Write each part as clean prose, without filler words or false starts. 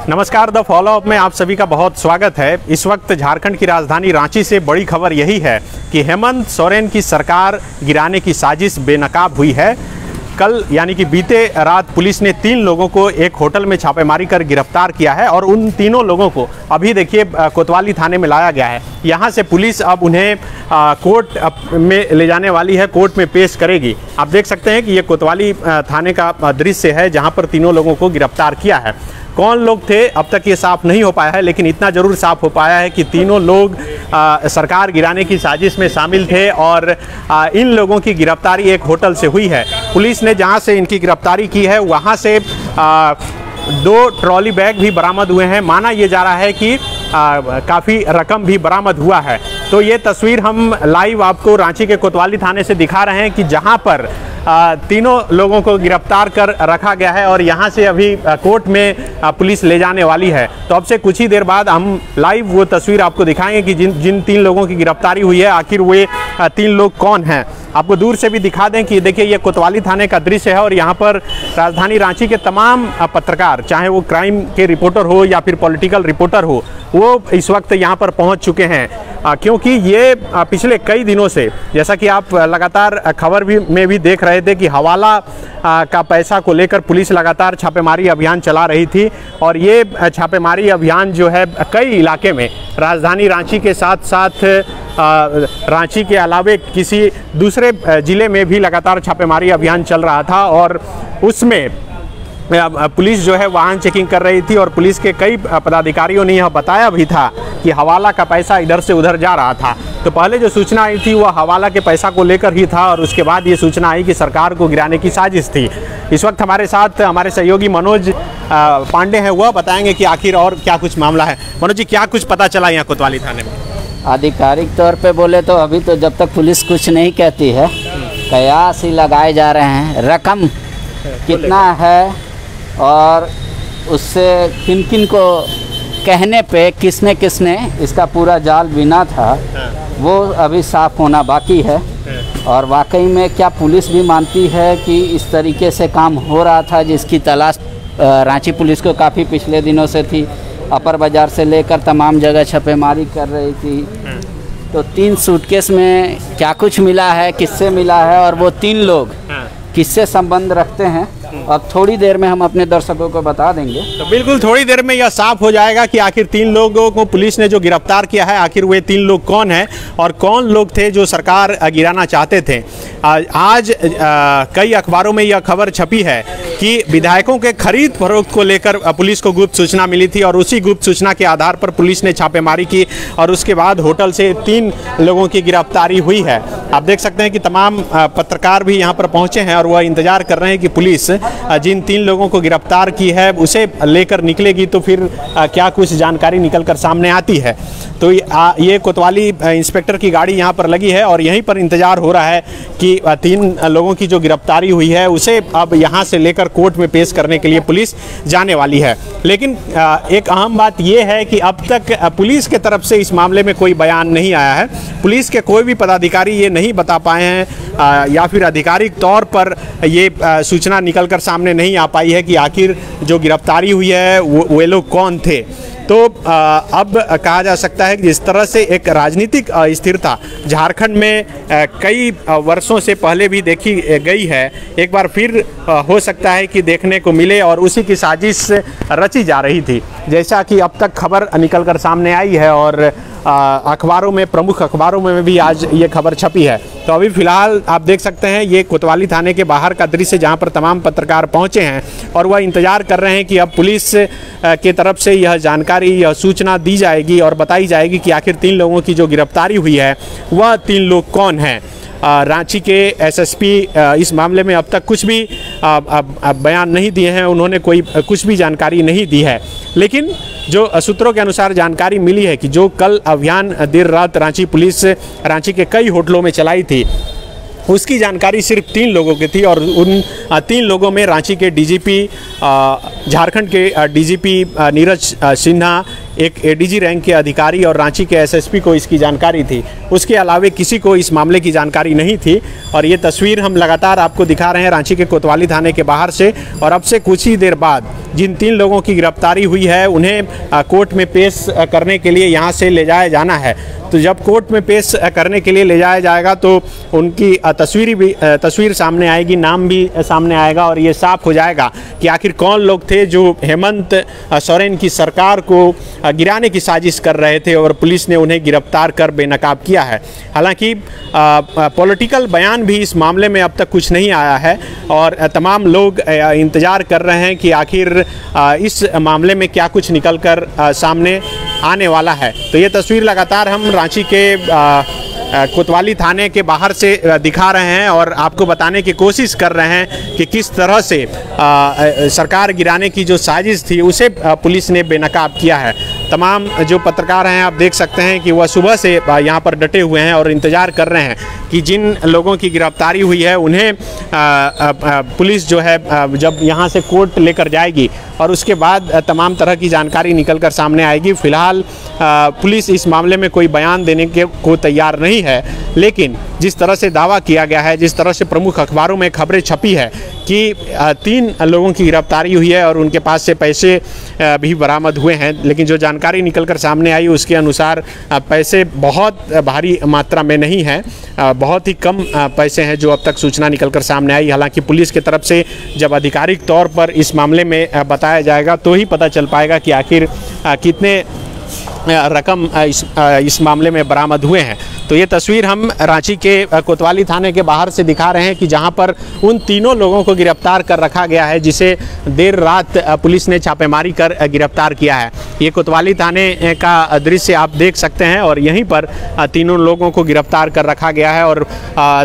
नमस्कार, the follow up में आप सभी का बहुत स्वागत है। इस वक्त झारखंड की राजधानी रांची से बड़ी खबर यही है कि हेमंत सोरेन की सरकार गिराने की साजिश बेनकाब हुई है। कल यानी कि बीते रात पुलिस ने 3 लोगों को एक होटल में छापेमारी कर गिरफ्तार किया है और उन तीनों लोगों को अभी देखिए कोतवाली थाने में लाया गया है। यहाँ से पुलिस अब उन्हें कोर्ट में ले जाने वाली है, कोर्ट में पेश करेगी। आप देख सकते हैं कि ये कोतवाली थाने का दृश्य है जहाँ पर तीनों लोगों को गिरफ्तार किया है। कौन लोग थे अब तक ये साफ नहीं हो पाया है, लेकिन इतना जरूर साफ हो पाया है कि तीनों लोग सरकार गिराने की साजिश में शामिल थे और इन लोगों की गिरफ्तारी एक होटल से हुई है। पुलिस ने जहां से इनकी गिरफ्तारी की है वहां से 2 ट्रॉली बैग भी बरामद हुए हैं। माना यह जा रहा है कि काफ़ी रकम भी बरामद हुआ है। तो ये तस्वीर हम लाइव आपको रांची के कोतवाली थाने से दिखा रहे हैं कि जहां पर तीनों लोगों को गिरफ्तार कर रखा गया है और यहां से अभी कोर्ट में पुलिस ले जाने वाली है। तो अब से कुछ ही देर बाद हम लाइव वो तस्वीर आपको दिखाएंगे कि जिन 3 लोगों की गिरफ्तारी हुई है आखिर वे 3 लोग कौन हैं। आपको दूर से भी दिखा दें कि देखिए ये कोतवाली थाने का दृश्य है और यहाँ पर राजधानी रांची के तमाम पत्रकार, चाहे वो क्राइम के रिपोर्टर हो या फिर पॉलिटिकल रिपोर्टर हो, वो इस वक्त यहाँ पर पहुँच चुके हैं। क्योंकि ये पिछले कई दिनों से, जैसा कि आप लगातार खबर में भी देख रहे थे कि हवाला का पैसा को लेकर पुलिस लगातार छापेमारी अभियान चला रही थी और ये छापेमारी अभियान जो है कई इलाके में, राजधानी रांची के साथ साथ रांची के अलावे किसी दूसरे ज़िले में भी लगातार छापेमारी अभियान चल रहा था और उसमें पुलिस जो है वाहन चेकिंग कर रही थी और पुलिस के कई पदाधिकारियों ने यह बताया भी था कि हवाला का पैसा इधर से उधर जा रहा था। तो पहले जो सूचना आई थी वह हवाला के पैसा को लेकर ही था और उसके बाद ये सूचना आई कि सरकार को गिराने की साजिश थी। इस वक्त हमारे साथ हमारे सहयोगी मनोज पांडे हैं, वह बताएंगे कि आखिर और क्या कुछ मामला है। मनोज जी, क्या कुछ पता चला यहाँ कोतवाली थाने में? आधिकारिक तौर पे बोले तो अभी तो जब तक पुलिस कुछ नहीं कहती है, कयास ही लगाए जा रहे हैं। रकम कितना है और उससे किन किन को कहने पे किसने किसने इसका पूरा जाल बिना था, वो अभी साफ होना बाकी है। और वाकई में क्या पुलिस भी मानती है कि इस तरीके से काम हो रहा था, जिसकी तलाश रांची पुलिस को काफ़ी पिछले दिनों से थी। अपर बाज़ार से लेकर तमाम जगह छापेमारी कर रही थी। तो 3 सूटकेस में क्या कुछ मिला है, किससे मिला है और वो 3 लोग किससे संबंध रखते हैं, अब थोड़ी देर में हम अपने दर्शकों को बता देंगे। तो बिल्कुल थोड़ी देर में यह साफ हो जाएगा कि आखिर 3 लोगों को पुलिस ने जो गिरफ्तार किया है, आखिर वे 3 लोग कौन हैं और कौन लोग थे जो सरकार गिराना चाहते थे। आज कई अखबारों में यह खबर छपी है कि विधायकों के खरीद फरोख्त को लेकर पुलिस को गुप्त सूचना मिली थी और उसी गुप्त सूचना के आधार पर पुलिस ने छापेमारी की और उसके बाद होटल से 3 लोगों की गिरफ्तारी हुई है। आप देख सकते हैं कि तमाम पत्रकार भी यहाँ पर पहुँचे हैं और वह इंतजार कर रहे हैं कि पुलिस जिन 3 लोगों को गिरफ्तार की है उसे लेकर निकलेगी तो फिर क्या कुछ जानकारी निकल कर सामने आती है। तो ये कोतवाली इंस्पेक्टर की गाड़ी यहाँ पर लगी है और यहीं पर इंतजार हो रहा है कि 3 लोगों की जो गिरफ्तारी हुई है उसे अब यहाँ से लेकर कोर्ट में पेश करने के लिए पुलिस जाने वाली है। लेकिन एक अहम बात यह है कि अब तक पुलिस के तरफ से इस मामले में कोई बयान नहीं आया है। पुलिस के कोई भी पदाधिकारी ये नहीं बता पाए हैं या फिर आधिकारिक तौर पर ये सूचना निकलकर सामने नहीं आ पाई है कि आखिर जो गिरफ्तारी हुई है वे लोग कौन थे। तो अब कहा जा सकता है कि जिस तरह से एक राजनीतिक अस्थिरता झारखंड में कई वर्षों से पहले भी देखी गई है, एक बार फिर हो सकता है कि देखने को मिले और उसी की साजिश रची जा रही थी, जैसा कि अब तक खबर निकलकर सामने आई है और अखबारों में, प्रमुख अखबारों में भी आज ये खबर छपी है। तो अभी फ़िलहाल आप देख सकते हैं ये कोतवाली थाने के बाहर का दृश्य जहां पर तमाम पत्रकार पहुंचे हैं और वह इंतज़ार कर रहे हैं कि अब पुलिस के तरफ से यह जानकारी, यह सूचना दी जाएगी और बताई जाएगी कि आखिर 3 लोगों की जो गिरफ्तारी हुई है वह 3 लोग कौन हैं। रांची के एसएसपी इस मामले में अब तक कुछ भी बयान नहीं दिए हैं, उन्होंने कोई कुछ भी जानकारी नहीं दी है। लेकिन जो सूत्रों के अनुसार जानकारी मिली है कि जो कल अभियान देर रात रांची पुलिस रांची के कई होटलों में चलाई थी, उसकी जानकारी सिर्फ 3 लोगों की थी और उन 3 लोगों में रांची के डीजीपी, झारखंड के डीजीपी नीरज सिन्हा, एक एडीजी रैंक के अधिकारी और रांची के एसएसपी को इसकी जानकारी थी। उसके अलावे किसी को इस मामले की जानकारी नहीं थी। और ये तस्वीर हम लगातार आपको दिखा रहे हैं रांची के कोतवाली थाने के बाहर से। और अब से कुछ ही देर बाद जिन 3 लोगों की गिरफ्तारी हुई है उन्हें कोर्ट में पेश करने के लिए यहाँ से ले जाया जाना है। तो जब कोर्ट में पेश करने के लिए ले जाया जाएगा तो उनकी तस्वीर सामने आएगी, नाम भी सामने आएगा और ये साफ हो जाएगा कि आखिर कौन लोग थे जो हेमंत सोरेन की सरकार को गिराने की साजिश कर रहे थे और पुलिस ने उन्हें गिरफ्तार कर बेनकाब किया है। हालांकि पॉलिटिकल बयान भी इस मामले में अब तक कुछ नहीं आया है और तमाम लोग इंतज़ार कर रहे हैं कि आखिर इस मामले में क्या कुछ निकल कर सामने आने वाला है। तो ये तस्वीर लगातार हम रांची के कोतवाली थाने के बाहर से दिखा रहे हैं और आपको बताने की कोशिश कर रहे हैं कि किस तरह से सरकार गिराने की जो साजिश थी उसे पुलिस ने बेनकाब किया है। तमाम जो पत्रकार हैं आप देख सकते हैं कि वह सुबह से यहाँ पर डटे हुए हैं और इंतज़ार कर रहे हैं कि जिन लोगों की गिरफ्तारी हुई है उन्हें पुलिस जो है जब यहाँ से कोर्ट लेकर जाएगी और उसके बाद तमाम तरह की जानकारी निकल कर सामने आएगी। फिलहाल पुलिस इस मामले में कोई बयान देने को तैयार नहीं है, लेकिन जिस तरह से दावा किया गया है, जिस तरह से प्रमुख अखबारों में खबरें छपी है कि 3 लोगों की गिरफ्तारी हुई है और उनके पास से पैसे भी बरामद हुए हैं, लेकिन जो जानकारी निकलकर सामने आई उसके अनुसार पैसे बहुत भारी मात्रा में नहीं है, बहुत ही कम पैसे हैं जो अब तक सूचना निकलकर सामने आई। हालांकि पुलिस की तरफ से जब आधिकारिक तौर पर इस मामले में बताया जाएगा तो ही पता चल पाएगा कि आखिर कितने रकम इस मामले में बरामद हुए हैं। तो ये तस्वीर हम रांची के कोतवाली थाने के बाहर से दिखा रहे हैं कि जहां पर उन 3 लोगों को गिरफ्तार कर रखा गया है जिसे देर रात पुलिस ने छापेमारी कर गिरफ्तार किया है। ये कोतवाली थाने का दृश्य आप देख सकते हैं और यहीं पर 3 लोगों को गिरफ्तार कर रखा गया है और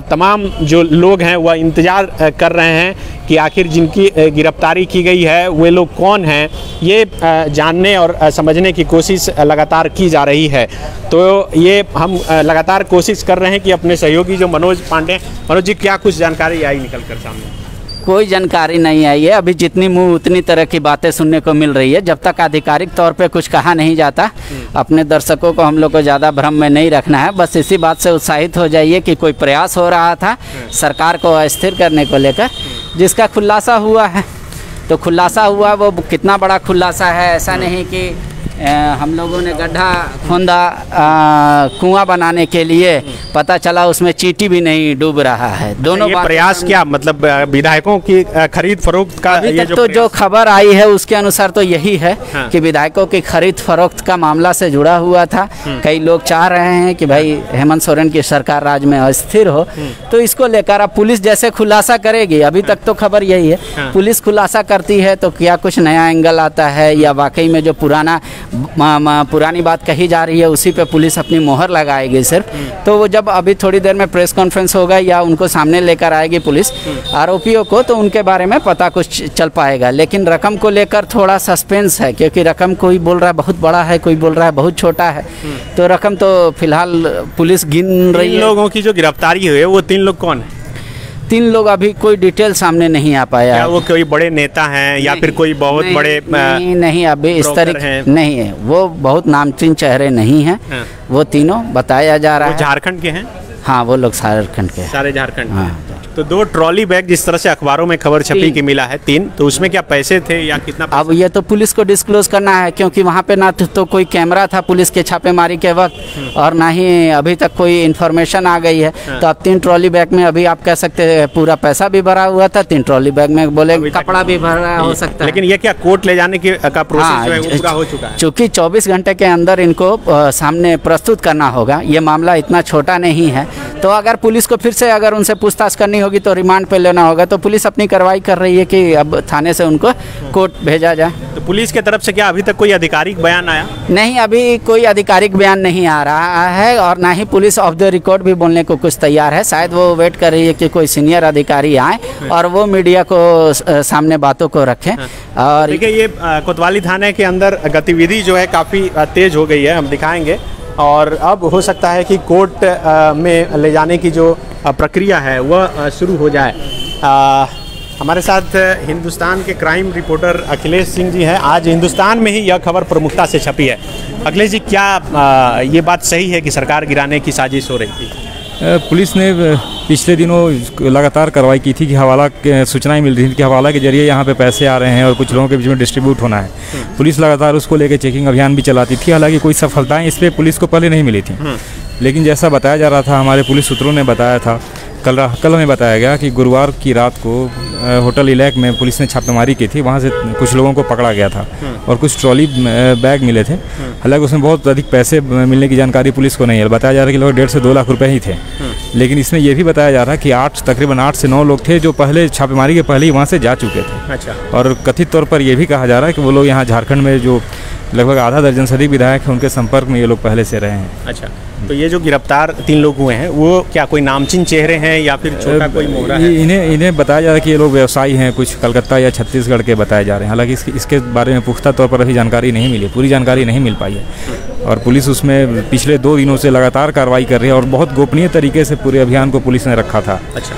तमाम जो लोग हैं वह इंतज़ार कर रहे हैं कि आखिर जिनकी गिरफ्तारी की गई है वे लोग कौन हैं, ये जानने और समझने की कोशिश लगातार की जा रही है। तो ये हम लगातार कोशिश कर रहे हैं कि अपने सहयोगी जो मनोज पांडे, मनोज जी क्या कुछ जानकारी आई निकल कर सामने? कोई जानकारी नहीं आई है अभी, जितनी मुँह उतनी तरह की बातें सुनने को मिल रही है। जब तक आधिकारिक तौर पे कुछ कहा नहीं जाता, अपने दर्शकों को हम लोग को ज़्यादा भ्रम में नहीं रखना है। बस इसी बात से उत्साहित हो जाइए कि कोई प्रयास हो रहा था सरकार को अस्थिर करने को लेकर, जिसका खुलासा हुआ है। तो खुलासा हुआ, वो कितना बड़ा खुलासा है ऐसा नहीं कि हम लोगों ने गड्ढा खोदा कुआं बनाने के लिए, पता चला उसमें चींटी भी नहीं डूब रहा है। दोनों ये प्रयास क्या मतलब विधायकों की खरीद फरोख्त का अभी तक तो जो खबर आई है उसके अनुसार तो यही है कि विधायकों की खरीद फरोख्त का मामला से जुड़ा हुआ था। कई लोग चाह रहे हैं कि भाई हेमंत सोरेन की सरकार राज्य में अस्थिर हो, तो इसको लेकर अब पुलिस जैसे खुलासा करेगी। अभी तक तो खबर यही है, पुलिस खुलासा करती है तो क्या कुछ नया एंगल आता है या वाकई में जो पुरानी बात कही जा रही है उसी पे पुलिस अपनी मोहर लगाएगी सिर्फ। तो वो जब अभी थोड़ी देर में प्रेस कॉन्फ्रेंस होगा या उनको सामने लेकर आएगी पुलिस आरोपियों को, तो उनके बारे में पता कुछ चल पाएगा। लेकिन रकम को लेकर थोड़ा सस्पेंस है, क्योंकि रकम कोई बोल रहा है बहुत बड़ा है, कोई बोल रहा है बहुत छोटा है। तो रकम तो फिलहाल पुलिस गिन रही है। लोगों की जो गिरफ्तारी हुई है वो 3 लोग कौन है? 3 लोग अभी कोई डिटेल सामने नहीं आ पाया। क्या वो कोई बड़े नेता हैं या फिर कोई बहुत बड़े? नहीं अभी इस तरीके नहीं है, वो बहुत नामचीन चेहरे नहीं हैं। वो तीनों बताया जा रहा है झारखंड के हैं। हाँ, वो लोग झारखंड के, सारे झारखंड। हाँ। तो 2 ट्रॉली बैग जिस तरह से अखबारों में खबर छपी कि मिला है 3, तो उसमें क्या पैसे थे या कितना पैसे? अब ये तो पुलिस को डिस्क्लोज करना है, क्योंकि वहाँ पे ना तो कोई कैमरा था पुलिस के छापेमारी के वक्त और ना ही अभी तक कोई इन्फॉर्मेशन आ गई है। तो अब 3 ट्रॉली बैग में अभी आप कह सकते हैं पूरा पैसा भी भरा हुआ था, 3 ट्रॉली बैग में बोले कपड़ा भी भरा हो सकता है। लेकिन ये क्या कोर्ट ले जाने का प्रोसेस जो है वो पूरा हो चुका है? चूँकि 24 घंटे के अंदर इनको सामने प्रस्तुत करना होगा। ये मामला इतना छोटा नहीं है, तो अगर पुलिस को फिर से अगर उनसे पूछताछ करनी होगी तो रिमांड पे लेना होगा। तो पुलिस अपनी कार्रवाई कर रही है कि अब थाने से उनको कोर्ट भेजा जाए। तो पुलिस के तरफ से क्या अभी तक कोई आधिकारिक बयान आया? नहीं, अभी कोई आधिकारिक बयान नहीं आ रहा है और ना ही पुलिस ऑफ द रिकॉर्ड भी बोलने को कुछ तैयार है। शायद वो वेट कर रही है कि कोई सीनियर अधिकारी आए और वो मीडिया को सामने बातों को रखें। और देखिए, ये कोतवाली थाने के अंदर गतिविधि जो है काफ़ी तेज हो गई है, हम दिखाएंगे। और अब हो सकता है कि कोर्ट में ले जाने की जो प्रक्रिया है वह शुरू हो जाए। हमारे साथ हिंदुस्तान के क्राइम रिपोर्टर अखिलेश सिंह जी हैं। आज हिंदुस्तान में ही यह खबर प्रमुखता से छपी है। अखिलेश जी, क्या ये बात सही है कि सरकार गिराने की साजिश हो रही थी? पुलिस ने पिछले दिनों लगातार कार्रवाई की थी कि हवाला सूचनाएं मिल रही थी कि हवाला के जरिए यहाँ पे पैसे आ रहे हैं और कुछ लोगों के बीच में डिस्ट्रीब्यूट होना है। पुलिस लगातार उसको लेकर चेकिंग अभियान भी चलाती थी। हालांकि कोई सफलताएं इस पर पुलिस को पहले नहीं मिली थी, लेकिन जैसा बताया जा रहा था, हमारे पुलिस सूत्रों ने बताया था, कल हमें बताया गया कि गुरुवार की रात को होटल इलाक में पुलिस ने छापेमारी की थी। वहाँ से कुछ लोगों को पकड़ा गया था और कुछ ट्रॉली बैग मिले थे। हालांकि उसमें बहुत अधिक पैसे मिलने की जानकारी पुलिस को नहीं है। बताया जा रहा है कि लगभग 1.5 से 2 लाख रुपए ही थे। लेकिन इसमें यह भी बताया जा रहा है कि तकरीबन 8 से 9 लोग थे जो पहले छापेमारी के पहले ही वहाँ से जा चुके थे। अच्छा। और कथित तौर पर यह भी कहा जा रहा है कि वो लोग यहाँ झारखंड में जो लगभग आधा दर्जन से अधिक विधायक हैं, उनके संपर्क में ये लोग पहले से रहे हैं। अच्छा, तो ये जो गिरफ्तार 3 लोग हुए हैं, वो क्या कोई नामचीन चेहरे हैं या फिर छोटा कोई मोहरा है? इन्हें बताया जा रहा है कि ये लोग व्यवसायी हैं, कुछ कलकत्ता या छत्तीसगढ़ के बताए जा रहे हैं। हालांकि इसके बारे में पुख्ता तौर पर अभी जानकारी नहीं मिली, पूरी जानकारी नहीं मिल पाई है। और पुलिस उसमें पिछले 2 दिनों से लगातार कार्रवाई कर रही है और बहुत गोपनीय तरीके से पूरे अभियान को पुलिस ने रखा था। अच्छा।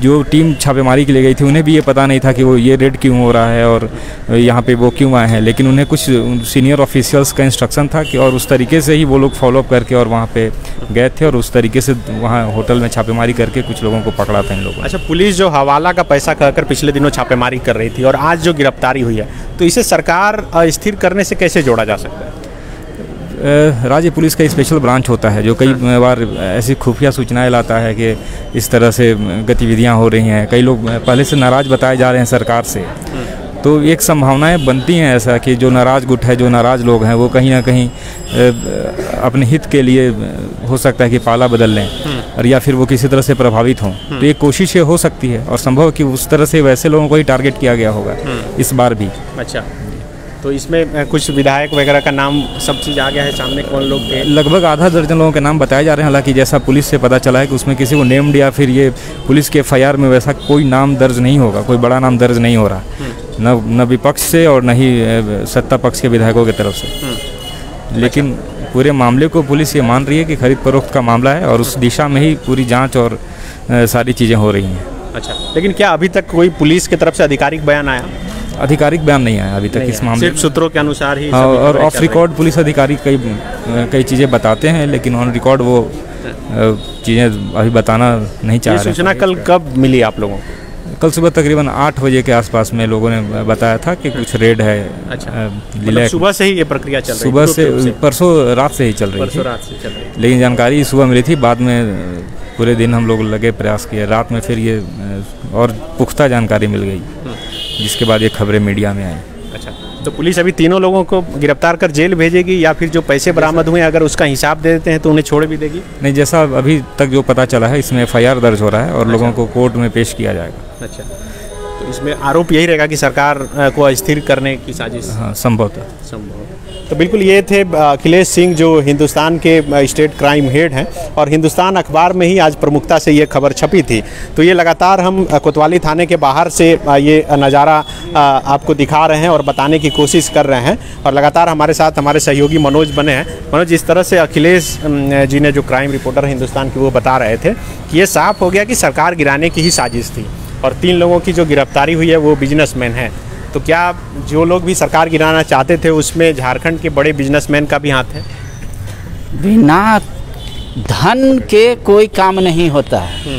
जो टीम छापेमारी के लिए गई थी, उन्हें भी ये पता नहीं था कि वो ये रेड क्यों हो रहा है और यहाँ पे वो क्यों आए हैं। लेकिन उन्हें कुछ सीनियर ऑफिशियल्स का इंस्ट्रक्शन था कि और उस तरीके से ही वो लोग फॉलोअप करके और वहाँ पे गए थे और उस तरीके से वहाँ होटल में छापेमारी करके कुछ लोगों को पकड़ा था इन लोगों। अच्छा, पुलिस जो हवाला का पैसा कहकर पिछले दिनों छापेमारी कर रही थी और आज जो गिरफ्तारी हुई है, तो इसे सरकार अस्थिर करने से कैसे जोड़ा जा सकता है? राज्य पुलिस का स्पेशल ब्रांच होता है जो कई बार ऐसी खुफिया सूचनाएं लाता है कि इस तरह से गतिविधियां हो रही हैं। कई लोग पहले से नाराज़ बताए जा रहे हैं सरकार से, तो एक संभावनाएं बनती हैं ऐसा कि जो नाराज़ गुट है, जो नाराज़ लोग हैं, वो कहीं ना कहीं अपने हित के लिए हो सकता है कि पाला बदल लें और या फिर वो किसी तरह से प्रभावित हों। तो ये कोशिश हो सकती है और संभव है कि उस तरह से वैसे लोगों को ही टारगेट किया गया होगा इस बार भी। अच्छा, तो इसमें कुछ विधायक वगैरह का नाम सब चीज़ आ गया है सामने, कौन लोग थे? लगभग आधा दर्जन लोगों के नाम बताए जा रहे हैं। हालांकि जैसा पुलिस से पता चला है कि उसमें किसी को नेम्ड या फिर ये पुलिस के FIR में वैसा कोई नाम दर्ज नहीं होगा, कोई बड़ा नाम दर्ज नहीं हो रहा, न विपक्ष से और न ही सत्ता पक्ष के विधायकों की तरफ से। लेकिन पूरे मामले को पुलिस ये मान रही है कि खरीद फरोख्त का मामला है और उस दिशा में ही पूरी जाँच और सारी चीज़ें हो रही हैं। अच्छा, लेकिन क्या अभी तक कोई पुलिस की तरफ से आधिकारिक बयान आया? आधिकारिक बयान नहीं आया अभी तक इस मामले में, सिर्फ सूत्रों के अनुसार ही। और ऑफ रिकॉर्ड पुलिस अधिकारी कई चीज़ें बताते हैं, लेकिन ऑन रिकॉर्ड वो चीज़ें अभी बताना नहीं चाह रहे। सूचना कल कब मिली आप लोगों को? कल सुबह तकरीबन 8 बजे के आसपास में लोगों ने बताया था कि कुछ रेड है। अच्छा, मतलब सुबह से ही ये प्रक्रिया चल रही है? सुबह से, परसों रात से ही चल रही थी। लेकिन जानकारी सुबह मिली थी, बाद में पूरे दिन हम लोग लगे प्रयास किए, रात में फिर ये और पुख्ता जानकारी मिल गई, जिसके बाद ये खबरें मीडिया में आई। अच्छा, तो पुलिस अभी तीनों लोगों को गिरफ्तार कर जेल भेजेगी या फिर जो पैसे बरामद हुए अगर उसका हिसाब दे देते हैं तो उन्हें छोड़ भी देगी? नहीं, जैसा अभी तक जो पता चला है, इसमें FIR दर्ज हो रहा है और लोगों को कोर्ट में पेश किया जाएगा। अच्छा, तो इसमें आरोप यही रहेगा कि सरकार को अस्थिर करने की साजिश? हाँ, संभवतः। तो बिल्कुल ये थे अखिलेश सिंह, जो हिंदुस्तान के स्टेट क्राइम हेड हैं और हिंदुस्तान अखबार में ही आज प्रमुखता से ये खबर छपी थी। तो ये लगातार हम कोतवाली थाने के बाहर से ये नज़ारा आपको दिखा रहे हैं और बताने की कोशिश कर रहे हैं और लगातार हमारे साथ हमारे सहयोगी मनोज बने हैं। मनोज, जिस तरह से अखिलेश जी ने, जो क्राइम रिपोर्टर हिंदुस्तान की, वो बता रहे थे कि ये साफ हो गया कि सरकार गिराने की ही साजिश थी और 3 लोगों की जो गिरफ्तारी हुई है वो बिजनेसमैन हैं। तो क्या जो लोग भी सरकार गिराना चाहते थे उसमें झारखंड के बड़े बिजनेसमैन का भी हाथ है? बिना धन के कोई काम नहीं होता है।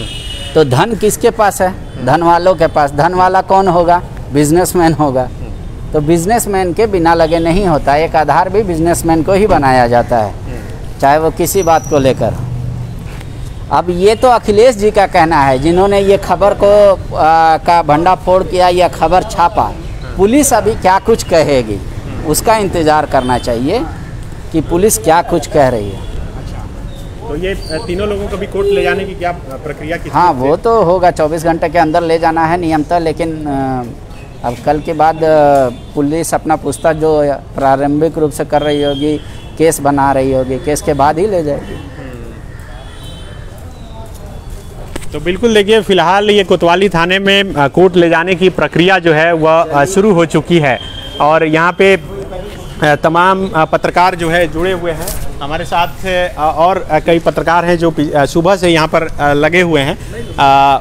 तो धन किसके पास है? धन वालों के पास। धन वाला कौन होगा? बिजनेसमैन होगा। तो बिजनेसमैन के बिना लगे नहीं होता। एक आधार भी बिजनेसमैन को ही बनाया जाता है, चाहे वो किसी बात को लेकर। अब ये तो अखिलेश जी का कहना है, जिन्होंने ये खबर को का भंडाफोड़ किया या खबर छापा। पुलिस अभी क्या कुछ कहेगी उसका इंतज़ार करना चाहिए कि पुलिस क्या कुछ कह रही है। तो ये तीनों लोगों को भी कोर्ट ले जाने की क्या प्रक्रिया की? हाँ, वो तो होगा, 24 घंटे के अंदर ले जाना है नियमतः। लेकिन अब कल के बाद पुलिस अपना पूछताछ जो प्रारंभिक रूप से कर रही होगी, केस बना रही होगी, केस के बाद ही ले जाएगी। तो बिल्कुल देखिए, फिलहाल ये कोतवाली थाने में कोर्ट ले जाने की प्रक्रिया जो है वह शुरू हो चुकी है और यहाँ पे तमाम पत्रकार जो है जुड़े हुए हैं हमारे साथ और कई पत्रकार हैं जो सुबह से यहाँ पर लगे हुए हैं,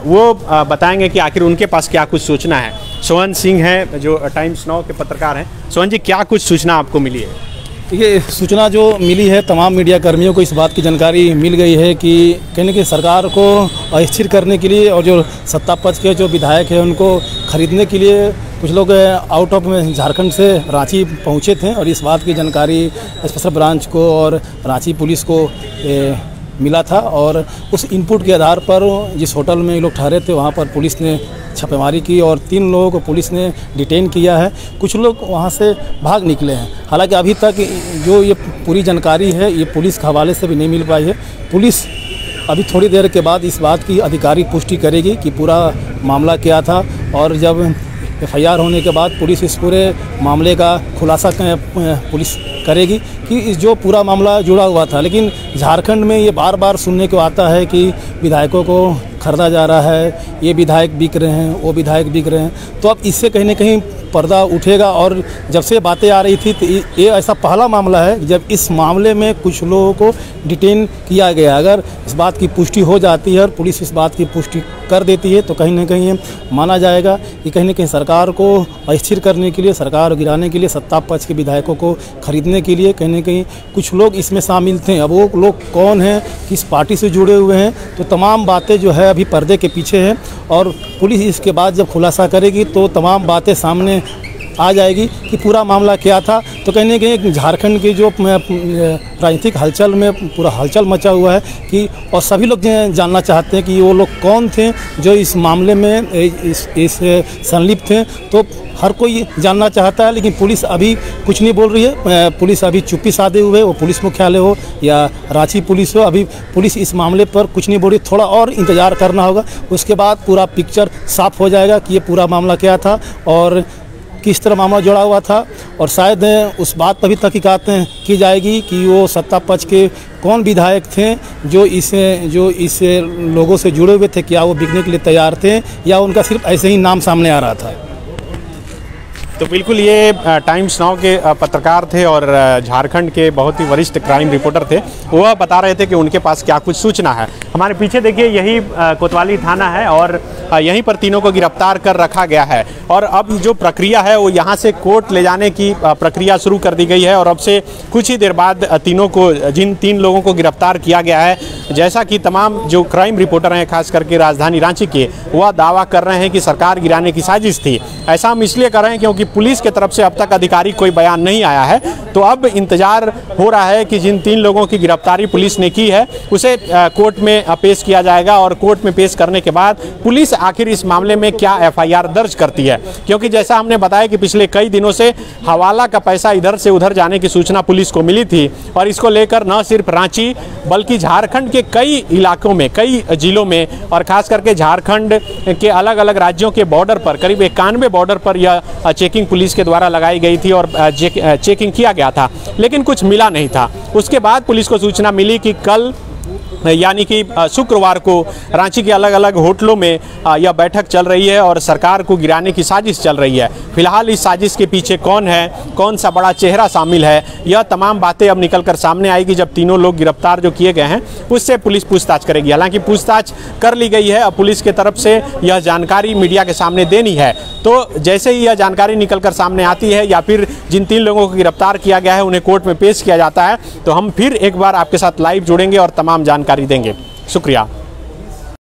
वो बताएंगे कि आखिर उनके पास क्या कुछ सूचना है। सोहन सिंह हैं जो टाइम्स नाउ के पत्रकार हैं। सोहन जी, क्या कुछ सूचना आपको मिली है? ये सूचना जो मिली है, तमाम मीडिया कर्मियों को इस बात की जानकारी मिल गई है कि कहीं ना कहीं सरकार को अस्थिर करने के लिए और जो सत्ता पक्ष के जो विधायक हैं उनको खरीदने के लिए कुछ लोग आउट ऑफ में झारखंड से रांची पहुंचे थे और इस बात की जानकारी स्पेशल ब्रांच को और रांची पुलिस को मिला था। और उस इनपुट के आधार पर जिस होटल में ये लोग ठहरे थे वहाँ पर पुलिस ने छापेमारी की और 3 लोगों को पुलिस ने डिटेन किया है। कुछ लोग वहाँ से भाग निकले हैं। हालांकि अभी तक जो ये पूरी जानकारी है ये पुलिस के हवाले से भी नहीं मिल पाई है। पुलिस अभी थोड़ी देर के बाद इस बात की आधिकारिक पुष्टि करेगी कि पूरा मामला क्या था, और जब FIR होने के बाद पुलिस इस पूरे मामले का खुलासा पुलिस करेगी कि इस जो पूरा मामला जुड़ा हुआ था। लेकिन झारखंड में ये बार बार सुनने को आता है कि विधायकों को खरीदा जा रहा है, ये विधायक बिक रहे हैं, वो विधायक बिक रहे हैं, तो अब इससे कहीं ना कहीं पर्दा उठेगा। और जब से बातें आ रही थी तो ये ऐसा पहला मामला है जब इस मामले में कुछ लोगों को डिटेन किया गया। अगर इस बात की पुष्टि हो जाती है और पुलिस इस बात की पुष्टि कर देती है तो कहीं ना कहीं माना जाएगा कि कहीं ना कहीं सरकार को अस्थिर करने के लिए, सरकार गिराने के लिए, सत्ता पक्ष के विधायकों को खरीदने के लिए कहीं ना कहीं कुछ लोग इसमें शामिल थे। अब वो लोग कौन हैं, किस पार्टी से जुड़े हुए हैं, तो तमाम बातें जो है अभी पर्दे के पीछे हैं और पुलिस इसके बाद जब खुलासा करेगी तो तमाम बातें सामने आ जाएगी कि पूरा मामला क्या था। तो कहीं ना कहीं झारखंड की जो राजनीतिक हलचल में पूरा हलचल मचा हुआ है कि और सभी लोग जानना चाहते हैं कि वो लोग कौन थे जो इस मामले में इस संलिप्त थे। तो हर कोई जानना चाहता है, लेकिन पुलिस अभी कुछ नहीं बोल रही है। पुलिस अभी चुप्पी साधे हुए, वो पुलिस मुख्यालय हो या रांची पुलिस हो, अभी पुलिस इस मामले पर कुछ नहीं बोल रही। थोड़ा और इंतज़ार करना होगा, उसके बाद पूरा पिक्चर साफ हो जाएगा कि ये पूरा मामला क्या था और किस तरह मामला जुड़ा हुआ था। और शायद उस बात पर भी तहकीकात की जाएगी कि वो सत्ता पक्ष के कौन विधायक थे जो इस लोगों से जुड़े हुए थे, क्या वो बिकने के लिए तैयार थे या उनका सिर्फ ऐसे ही नाम सामने आ रहा था। तो बिल्कुल ये टाइम्स नाउ के पत्रकार थे और झारखंड के बहुत ही वरिष्ठ क्राइम रिपोर्टर थे। वह बता रहे थे कि उनके पास क्या कुछ सूचना है। हमारे पीछे देखिए यही कोतवाली थाना है और यहीं पर तीनों को गिरफ्तार कर रखा गया है। और अब जो प्रक्रिया है वो यहाँ से कोर्ट ले जाने की प्रक्रिया शुरू कर दी गई है। और अब से कुछ ही देर बाद तीनों को, जिन 3 लोगों को गिरफ्तार किया गया है, जैसा कि तमाम जो क्राइम रिपोर्टर हैं खास करके राजधानी रांची के, वह दावा कर रहे हैं कि सरकार गिराने की साजिश थी। ऐसा हम इसलिए कर रहे हैं क्योंकि पुलिस की तरफ से अब तक आधिकारिक कोई बयान नहीं आया है। तो अब इंतजार हो रहा है कि जिन 3 लोगों की गिरफ्तारी पुलिस ने की है उसे कोर्ट में पेश किया जाएगा। और कोर्ट में पेश करने के बाद पुलिस आखिर इस मामले में क्या FIR दर्ज करती है, क्योंकि जैसा हमने बताया कि पिछले कई दिनों से हवाला का पैसा इधर से उधर जाने की सूचना पुलिस को मिली थी। और इसको लेकर न सिर्फ रांची बल्कि झारखंड के कई इलाकों में, कई जिलों में और खास करके झारखंड के अलग अलग राज्यों के बॉर्डर पर, करीब 91 बॉर्डर पर यह चेकिंग पुलिस के द्वारा लगाई गई थी और चेकिंग किया गया था, लेकिन कुछ मिला नहीं था। उसके बाद पुलिस को सूचना मिली कि कल यानी कि शुक्रवार को रांची के अलग अलग होटलों में यह बैठक चल रही है और सरकार को गिराने की साजिश चल रही है। फिलहाल इस साजिश के पीछे कौन है, कौन सा बड़ा चेहरा शामिल है, यह तमाम बातें अब निकल कर सामने आएगी जब तीनों लोग गिरफ्तार जो किए गए हैं उससे पुलिस पूछताछ करेगी। हालांकि पूछताछ कर ली गई है, अब पुलिस की तरफ से यह जानकारी मीडिया के सामने देनी है। तो जैसे ही यह जानकारी निकल कर सामने आती है या फिर जिन 3 लोगों को गिरफ्तार किया गया है उन्हें कोर्ट में पेश किया जाता है, तो हम फिर एक बार आपके साथ लाइव जुड़ेंगे और तमाम जानकारी देंगे। शुक्रिया।